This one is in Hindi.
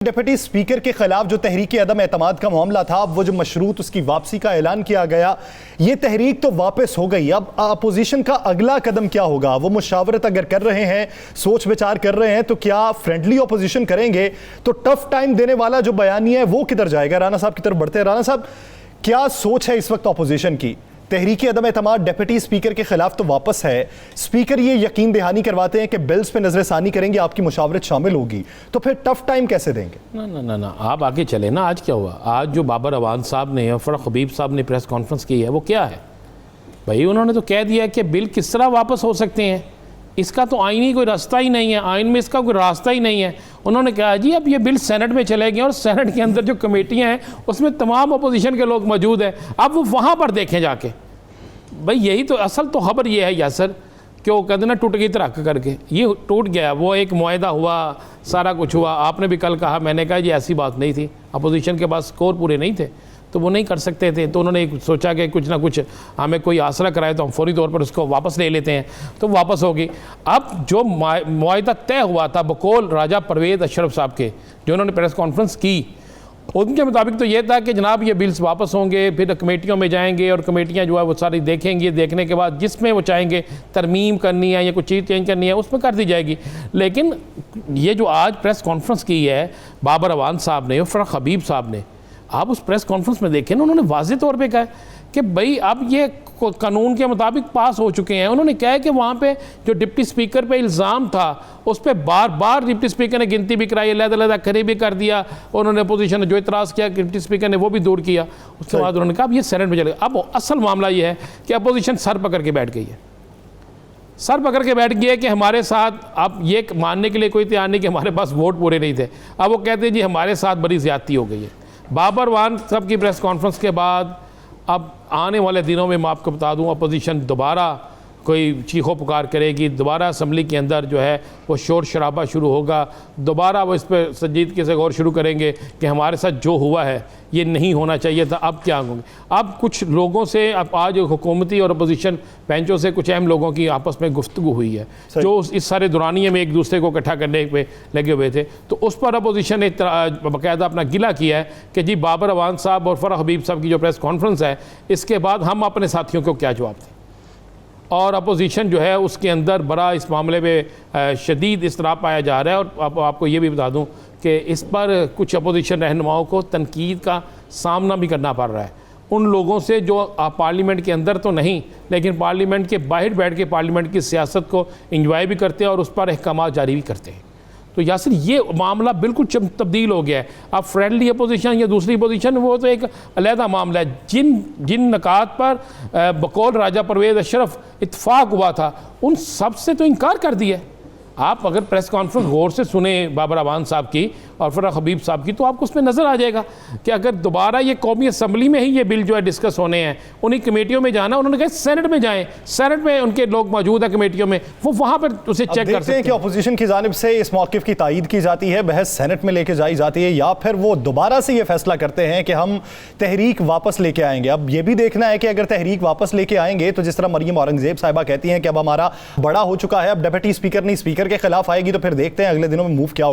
डिप्टी स्पीकर के खिलाफ जो तहरीक अदम एतमाद का मामला था, अब वो जो मशरूत उसकी वापसी का ऐलान किया गया, ये तहरीक तो वापस हो गई। अब अपोजिशन का अगला कदम क्या होगा? वो मुशावरत अगर कर रहे हैं, सोच विचार कर रहे हैं, तो क्या फ्रेंडली अपोजिशन करेंगे? तो टफ टाइम देने वाला जो बयानिया है वो किधर जाएगा? राना साहब की तरफ बढ़ते हैं। राना साहब, क्या सोच है इस वक्त अपोजिशन की? तहरीक अदम एतमाद डिप्टी स्पीकर के खिलाफ तो वापस है, स्पीकर ये यकीन दहानी करवाते हैं कि बिल्स पे नजरसानी करेंगे, आपकी मुशावरत शामिल होगी, तो फिर टफ टाइम कैसे देंगे? ना आप आगे चले ना। आज क्या हुआ? आज जो बाबर अवान साहब ने और फरख हबीब साहब ने प्रेस कॉन्फ्रेंस की है वो क्या है भाई? उन्होंने तो कह दिया कि बिल किस तरह वापस हो सकते हैं, इसका तो आईनी कोई रास्ता ही नहीं है, आइन में इसका कोई रास्ता ही नहीं है। उन्होंने कहा जी अब ये बिल सेनेट में चले गए और सेनेट के अंदर जो कमेटियां हैं उसमें तमाम अपोजिशन के लोग मौजूद हैं, अब वो वहाँ पर देखें जाके। भाई यही तो असल तो खबर ये है यासर, कि वो कहते ना टूट गई तरक्क करके, ये टूट गया। वो एक मुआहदा हुआ, सारा कुछ हुआ। आपने भी कल कहा, मैंने कहा ये ऐसी बात नहीं थी, अपोजिशन के पास स्कोर पूरे नहीं थे तो वो नहीं कर सकते थे। तो उन्होंने सोचा कि कुछ ना कुछ हमें कोई आसरा कराए तो हम फौरी तौर पर उसको वापस ले लेते हैं, तो वापस होगी। अब जो मुआहदा तय हुआ था बकौल राजा परवेज़ अशरफ साहब के, जो उन्होंने प्रेस कॉन्फ्रेंस की, उनके मुताबिक तो ये था कि जनाब ये बिल्स वापस होंगे, फिर कमेटियों में जाएंगे और कमेटियां जो है वो सारी देखेंगी, देखने के बाद जिसमें वो चाहेंगे तरमीम करनी है या कुछ चीज़ चेंज करनी है उसमें कर दी जाएगी। लेकिन ये जो आज प्रेस कॉन्फ्रेंस की है बाबर अवान साहब ने और फरख हबीब साहब ने, आप उस प्रेस कॉन्फ्रेंस में देखें ना, उन्होंने वाज़ेह तौर पे कहा कि भाई अब ये कानून के मुताबिक पास हो चुके हैं। उन्होंने कहा है कि वहाँ पे जो डिप्टी स्पीकर पे इल्ज़ाम था उस पर बार बार डिप्टी स्पीकर ने गिनती भी कराई, अलग-अलग खड़े भी कर दिया। उन्होंने अपोजिशन ने जो इतराज़ किया डिप्टी स्पीकर ने वो भी दूर किया। उसके बाद उन्होंने कहा अब ये सेनेट में चलेगा। अब असल मामला ये है कि अपोजिशन सर पकड़ के बैठ गई है, सर पकड़ के बैठ गया कि हमारे साथ, आप ये मानने के लिए कोई तैयार नहीं कि हमारे पास वोट पूरे नहीं थे। अब वो कहते हैं जी हमारे साथ बड़ी ज़्यादती हो गई है। बाबर अवान साहब की प्रेस कॉन्फ्रेंस के बाद अब आने वाले दिनों में मैं आपको बता दूं, अपोजिशन दोबारा कोई चीखो पुकार करेगी, दोबारा असम्बली के अंदर जो है वो शोर शराबा शुरू होगा, दोबारा वो इस पर संजीदगी से गौर शुरू करेंगे कि हमारे साथ जो हुआ है ये नहीं होना चाहिए था। अब क्या होंगे? अब कुछ लोगों से, अब आज हुकूमती और अपोजिशन बेंचों से कुछ अहम लोगों की आपस में गुफ्तगू हुई है जो इस सारे दौरानिए में एक दूसरे को इकट्ठा करने पे लगे हुए थे। तो उस पर अपोजिशन ने बाकायदा अपना गिला किया है कि जी बाबर अवान साहब और फरख हबीब साहब की जो प्रेस कॉन्फ्रेंस है, इसके बाद हम अपने साथियों को क्या जवाब दें। और अपोजिशन जो है उसके अंदर बड़ा इस मामले में शदीद इसराब पाया जा रहा है। और आपको ये भी बता दूं कि इस पर कुछ अपोजिशन रहनुमाओं को तनकीद का सामना भी करना पड़ रहा है, उन लोगों से जो पार्लियामेंट के अंदर तो नहीं लेकिन पार्लियामेंट के बाहर बैठ के पार्लियामेंट की सियासत को इंजॉय भी करते हैं और उस पर अहकाम जारी भी करते हैं। तो यासिर ये मामला बिल्कुल तब्दील हो गया है। अब फ्रेंडली अपोजिशन या दूसरी अपोजिशन वो तो एक अलहदा मामला है। जिन नकात पर बकौल राजा परवेज़ अशरफ इत्फाक हुआ था उन सब से तो इनकार कर दिया। आप अगर प्रेस कॉन्फ्रेंस गौर से सुने बाबर अवान साहब की और फरख हबीब साहब की, तो आपको उसमें नज़र आ जाएगा कि अगर दोबारा ये कौमी असम्बली में ही ये बिल जो है डिस्कस होने हैं, उन्हीं कमेटियों में जाना, उन्होंने कहा सेनेट में जाएं, सेनेट में उनके लोग मौजूद हैं कमेटियों में, वो वहाँ पर उसे चेक कर सकते हैं कि अपोजिशन की जानिब से इस मौक़िफ़ की तायीद की जाती है, बहस सेनेट में लेके जाई जाती है, या फिर वो दोबारा से ये फैसला करते हैं कि हम तहरीक वापस लेके आएंगे। अब ये भी देखना है कि अगर तहरीक वापस लेके आएंगे तो जिस तरह मरियम औरंगजेब साहिबा कहती हैं कि अब हमारा बड़ा हो चुका है, अब डिप्टी स्पीकर नहीं स्पीकर के खिलाफ आएगी, तो फिर देखते हैं अगले दिनों में मूव क्या होगा।